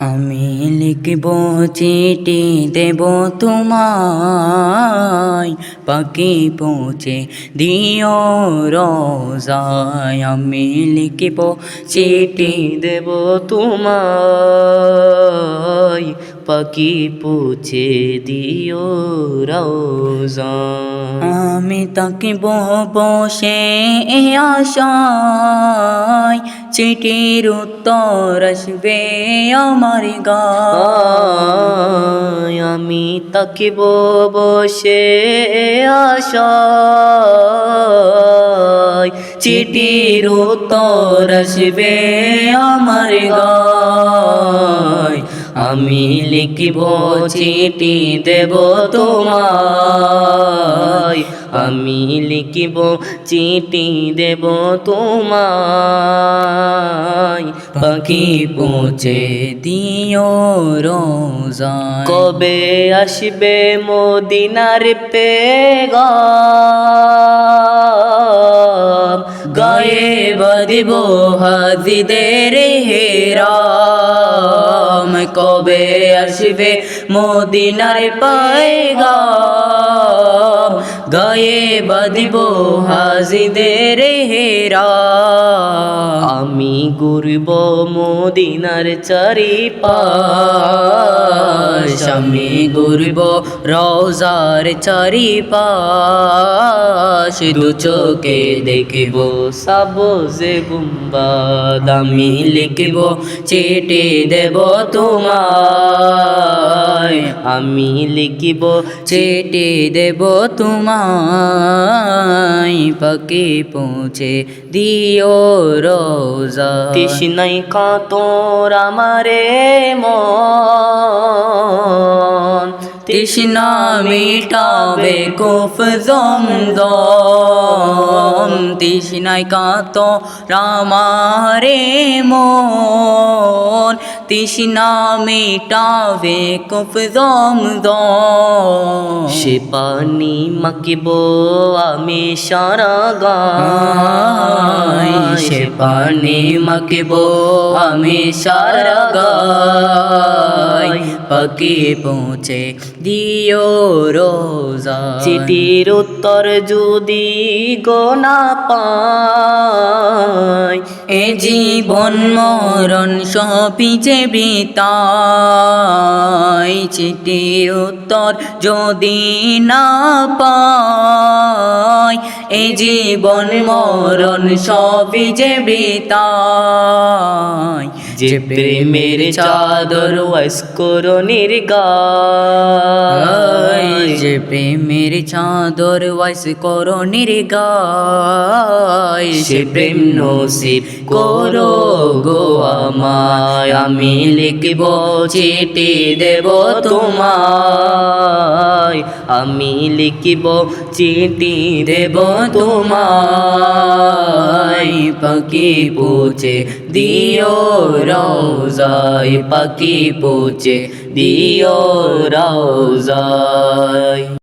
আমি লিখব চিঠি দেব তোমায়, পাখি পৌঁছে দিও রোজায়। আমি লিখব চিঠি দেব তোমায়, পাখি পৌঁছে দিও রোজায়। আমি তাকিব বসে আশায়, চিঠির উত্তর আসবে আমার গায়। আমি তাকিব বসে আশায়, চিঠির উত্তর আসবে আমার গায়। আমি লিখিব চিঠি দেব তোমায়, আমি লিখিব চিঠি দেব তোমায়, পাখি পৌঁছে দিও রোজায়। কবে আসবে মদিনার পেগাম, গায়ে বাঁধিব হাজিদের হেরাম। কবে আসবে মদিনার পেগাম, গায়ে বাঁধিব হাজিদের হেরাম। আমি ঘুরব মদিনার চারিপাশ, আমি ঘুরব রওজার চারিপাশ। দু চোখে দেখিব সবুজে গুম্বাদ। আমি লিখিব চিঠি দেব তোমায়, আমি লিখিব চিঠি দেব তোমায়, পাখি পৌঁছে দিও রোজায়। তৃষ্ণায় কাতর আমারে মন, তৃষ্ণা মিটাবে কুফ জমজম। তৃষ্ণায় কাতর আমারে মন, তৃষ্ণা মিটাবে কুফ জমজম। সে পানি মাখিব আমি সারা গায়, সে পানি মাখিব আমি সারা গায়, পাখি পৌঁছে দিও রোজায়। চিঠির উত্তর যদি গো না পাই, এ জীবন মরণ সবই যে বৃথায়। চিঠির উত্তর যদি না পাই, এ জীবন মরণ সবই যে বৃথায়। যে প্রেমের চাদর ওয়াসকরণীর গায়, যে প্রেমের চাদর ওয়াসকরণীর গায়, সে প্রেম নসিব করো গো আমায়। আমি লিখিব চিঠি দেব তোমায়, আমি লিখিব চিঠি দেব তোমায়, পাখি পৌঁছে দিও রোজায়, পাখি পৌঁছে দিও রোজায়।